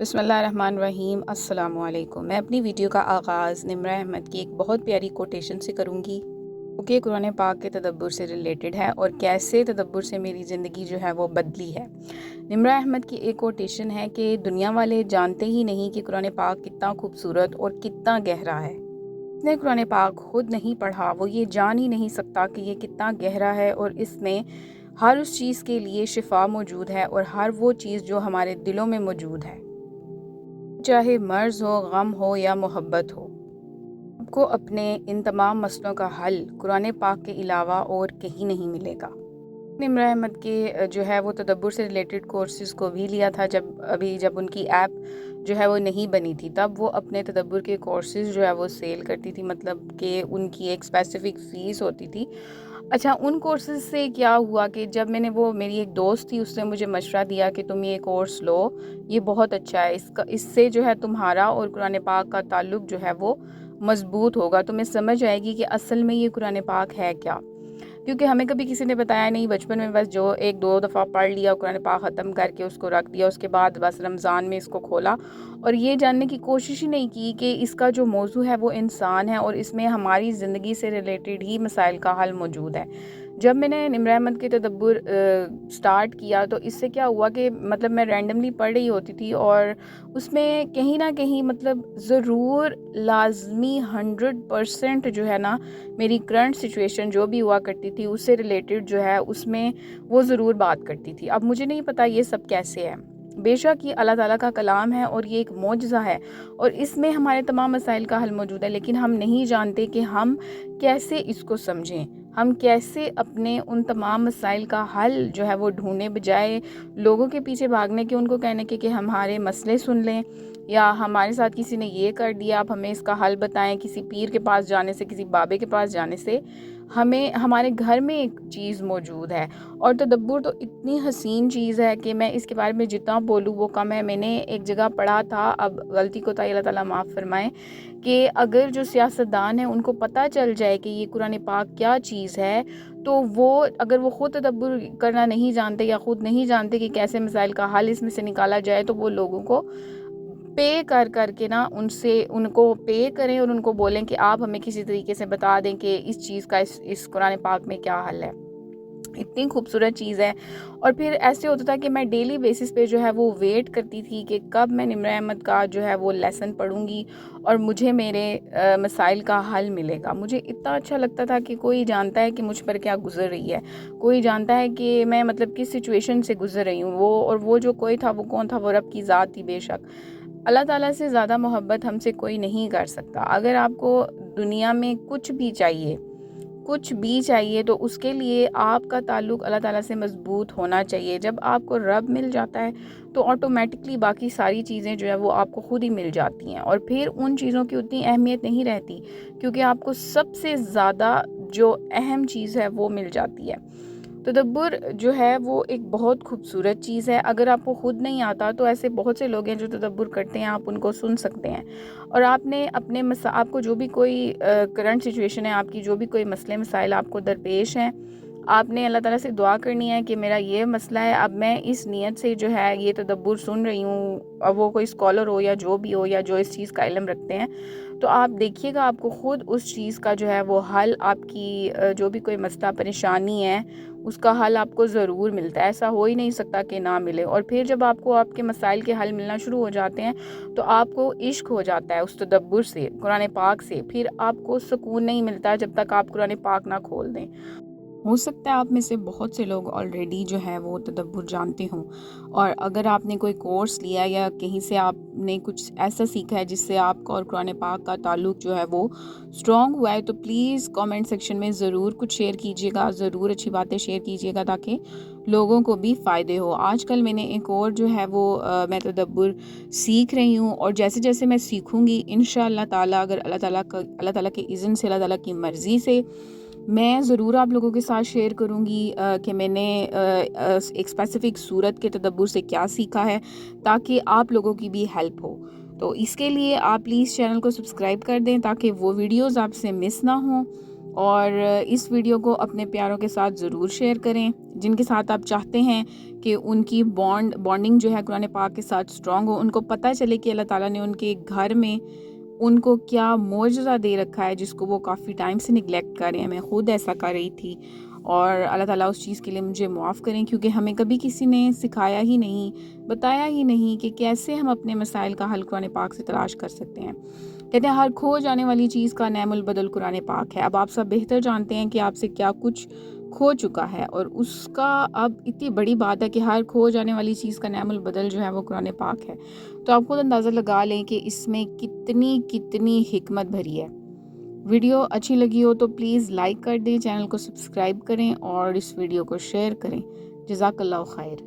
بسم اللہ الرحمن الرحیم۔ السلام علیکم۔ میں اپنی ویڈیو کا آغاز نمرہ احمد کی ایک بہت پیاری کوٹیشن سے کروں گی، کہ قرآن پاک کے تدبر سے ریلیٹڈ ہے اور کیسے تدبر سے میری زندگی جو ہے وہ بدلی ہے۔ نمرہ احمد کی ایک کوٹیشن ہے کہ دنیا والے جانتے ہی نہیں کہ قرآن پاک کتنا خوبصورت اور کتنا گہرا ہے۔ جس نے قرآن پاک خود نہیں پڑھا وہ یہ جان ہی نہیں سکتا کہ یہ کتنا گہرا ہے، اور اس میں ہر اس چیز کے لیے شفا موجود ہے اور ہر وہ چیز جو ہمارے دلوں میں موجود ہے، چاہے مرض ہو، غم ہو یا محبت ہو، آپ کو اپنے ان تمام مسئلوں کا حل قرآن پاک کے علاوہ اور کہیں نہیں ملے گا۔ نمرہ احمد کے جو ہے وہ تدبر سے ریلیٹڈ کورسز کو بھی لیا تھا جب ان کی ایپ جو ہے وہ نہیں بنی تھی، تب وہ اپنے تدبر کے کورسز جو ہے وہ سیل کرتی تھی، مطلب کہ ان کی ایک اسپیسیفک فیس ہوتی تھی۔ اچھا، ان کورسز سے کیا ہوا کہ جب میں نے میری ایک دوست تھی، اس نے مجھے مشورہ دیا کہ تم یہ کورس لو، یہ بہت اچھا ہے، اس سے جو ہے تمہارا اور قرآن پاک کا تعلق جو ہے وہ مضبوط ہوگا، تمہیں سمجھ آئے گی کہ اصل میں یہ قرآن پاک ہے کیا، کیونکہ ہمیں کبھی کسی نے بتایا نہیں۔ بچپن میں بس جو ایک دو دفعہ پڑھ لیا، قرآن پاک ختم کر کے اس کو رکھ دیا، اس کے بعد بس رمضان میں اس کو کھولا اور یہ جاننے کی کوشش ہی نہیں کی کہ اس کا جو موضوع ہے وہ انسان ہے اور اس میں ہماری زندگی سے ریلیٹڈ ہی مسائل کا حل موجود ہے۔ جب میں نے نمرہ احمد کے تدبر سٹارٹ کیا تو اس سے کیا ہوا کہ مطلب میں رینڈملی پڑھ رہی ہوتی تھی اور اس میں کہیں نہ کہیں مطلب ضرور لازمی 100% جو ہے نا میری کرنٹ سچویشن جو بھی ہوا کرتی تھی اس سے ریلیٹڈ جو ہے اس میں وہ ضرور بات کرتی تھی۔ اب مجھے نہیں پتا یہ سب کیسے ہے، بے شک یہ اللہ تعالیٰ کا کلام ہے اور یہ ایک معجزہ ہے اور اس میں ہمارے تمام مسائل کا حل موجود ہے، لیکن ہم نہیں جانتے کہ ہم کیسے اس کو سمجھیں، ہم کیسے اپنے ان تمام مسائل کا حل جو ہے وہ ڈھونڈنے، بجائے لوگوں کے پیچھے بھاگنے کے، ان کو کہنے کے ہمارے مسئلے سن لیں، یا ہمارے ساتھ کسی نے یہ کر دیا آپ ہمیں اس کا حل بتائیں۔ کسی پیر کے پاس جانے سے، کسی بابے کے پاس جانے سے ہمارے گھر میں ایک چیز موجود ہے، اور تدبر تو اتنی حسین چیز ہے کہ میں اس کے بارے میں جتنا بولوں وہ کم ہے۔ میں نے ایک جگہ پڑھا تھا، اب غلطی کو اللہ تعالیٰ معاف فرمائیں، کہ اگر جو سیاستدان ہیں ان کو پتہ چل جائے کہ یہ قرآن پاک کیا چیز ہے، تو اگر وہ خود تدبر کرنا نہیں جانتے یا خود نہیں جانتے کہ کیسے مسائل کا حل اس میں سے نکالا جائے، تو وہ لوگوں کو پے کر کے نا ان کو پے کریں اور ان کو بولیں کہ آپ ہمیں کسی طریقے سے بتا دیں کہ اس چیز کا اس قرآن پاک میں کیا حل ہے۔ اتنی خوبصورت چیز ہے، اور پھر ایسے ہوتا تھا کہ میں ڈیلی بیسس پہ جو ہے وہ ویٹ کرتی تھی کہ کب میں نمرہ احمد کا جو ہے وہ لیسن پڑھوں گی اور مجھے میرے مسائل کا حل ملے گا۔ مجھے اتنا اچھا لگتا تھا کہ کوئی جانتا ہے کہ مجھ پر کیا گزر رہی ہے، کوئی جانتا ہے کہ میں مطلب کس سچویشن سے گزر رہی ہوں، وہ جو کوئی تھا وہ کون تھا، وہ رب کی ذات تھی۔ بے شک اللہ تعالیٰ سے زیادہ محبت ہم سے کوئی نہیں کر سکتا۔ اگر آپ کو دنیا میں کچھ بھی چاہیے تو اس کے لیے آپ کا تعلق اللہ تعالیٰ سے مضبوط ہونا چاہیے۔ جب آپ کو رب مل جاتا ہے تو آٹومیٹکلی باقی ساری چیزیں جو ہے وہ آپ کو خود ہی مل جاتی ہیں، اور پھر ان چیزوں کی اتنی اہمیت نہیں رہتی، کیونکہ آپ کو سب سے زیادہ جو اہم چیز ہے وہ مل جاتی ہے۔ تدبر جو ہے وہ ایک بہت خوبصورت چیز ہے۔ اگر آپ کو خود نہیں آتا تو ایسے بہت سے لوگ ہیں جو تدبر کرتے ہیں، آپ ان کو سن سکتے ہیں، اور آپ نے آپ کو جو بھی کوئی کرنٹ سچویشن ہے، آپ کی جو بھی کوئی مسئلے مسائل آپ کو درپیش ہیں، آپ نے اللہ تعالیٰ سے دعا کرنی ہے کہ میرا یہ مسئلہ ہے، اب میں اس نیت سے جو ہے یہ تدبر سن رہی ہوں، اب وہ کوئی اسکالر ہو یا جو بھی ہو یا جو اس چیز کا علم رکھتے ہیں، تو آپ دیکھیے گا آپ کو خود اس چیز کا جو ہے وہ حل، آپ کی جو بھی کوئی مسئلہ پریشانی ہے اس کا حل آپ کو ضرور ملتا ہے۔ ایسا ہو ہی نہیں سکتا کہ نہ ملے، اور پھر جب آپ کو آپ کے مسائل کے حل ملنا شروع ہو جاتے ہیں تو آپ کو عشق ہو جاتا ہے اس تدبر سے، قرآن پاک سے، پھر آپ کو سکون نہیں ملتا جب تک آپ قرآن پاک نہ کھول دیں۔ ہو سکتا ہے آپ میں سے بہت سے لوگ آلریڈی جو ہے وہ تدبر جانتے ہوں، اور اگر آپ نے کوئی کورس لیا یا کہیں سے آپ نے کچھ ایسا سیکھا ہے جس سے آپ کا اور قرآن پاک کا تعلق جو ہے وہ اسٹرانگ ہوا ہے، تو پلیز کامنٹ سیکشن میں ضرور کچھ شیئر کیجیے گا، ضرور اچھی باتیں شیئر کیجیے گا تاکہ لوگوں کو بھی فائدے ہو۔ آج کل میں نے ایک اور جو ہے وہ میں تدبر سیکھ رہی ہوں، اور جیسے جیسے میں سیکھوں گی انشاءاللہ تعالیٰ، اگر اللہ تعالیٰ کے اذن سے، اللہ تعالیٰ کی مرضی سے، میں ضرور آپ لوگوں کے ساتھ شیئر کروں گی کہ میں نے ایک اسپیسیفک صورت کے تدبر سے کیا سیکھا ہے، تاکہ آپ لوگوں کی بھی ہیلپ ہو۔ تو اس کے لیے آپ پلیز چینل کو سبسکرائب کر دیں تاکہ وہ ویڈیوز آپ سے مس نہ ہوں، اور اس ویڈیو کو اپنے پیاروں کے ساتھ ضرور شیئر کریں، جن کے ساتھ آپ چاہتے ہیں کہ ان کی بانڈنگ جو ہے قرآن پاک کے ساتھ اسٹرانگ ہو، ان کو پتہ چلے کہ اللہ تعالیٰ نے ان کے گھر میں ان کو کیا معجزہ دے رکھا ہے جس کو وہ کافی ٹائم سے نگلیکٹ کر رہے ہیں۔ میں خود ایسا کر رہی تھی، اور اللہ تعالیٰ اس چیز کے لیے مجھے معاف کریں، کیونکہ ہمیں کبھی کسی نے سکھایا ہی نہیں، بتایا ہی نہیں کہ کیسے ہم اپنے مسائل کا حل قرآن پاک سے تلاش کر سکتے ہیں۔ کہتے ہیں ہر کھو جانے والی چیز کا نعم البدل قرآن پاک ہے۔ اب آپ سب بہتر جانتے ہیں کہ آپ سے کیا کچھ کھو چکا ہے، اور اس کا اب اتنی بڑی بات ہے کہ ہر کھو جانے والی چیز کا نعم البدل جو ہے وہ قرآن پاک ہے۔ تو آپ خود اندازہ لگا لیں کہ اس میں کتنی حکمت بھری ہے۔ ویڈیو اچھی لگی ہو تو پلیز لائک کر دیں، چینل کو سبسکرائب کریں اور اس ویڈیو کو شیئر کریں۔ جزاک اللہ خیر۔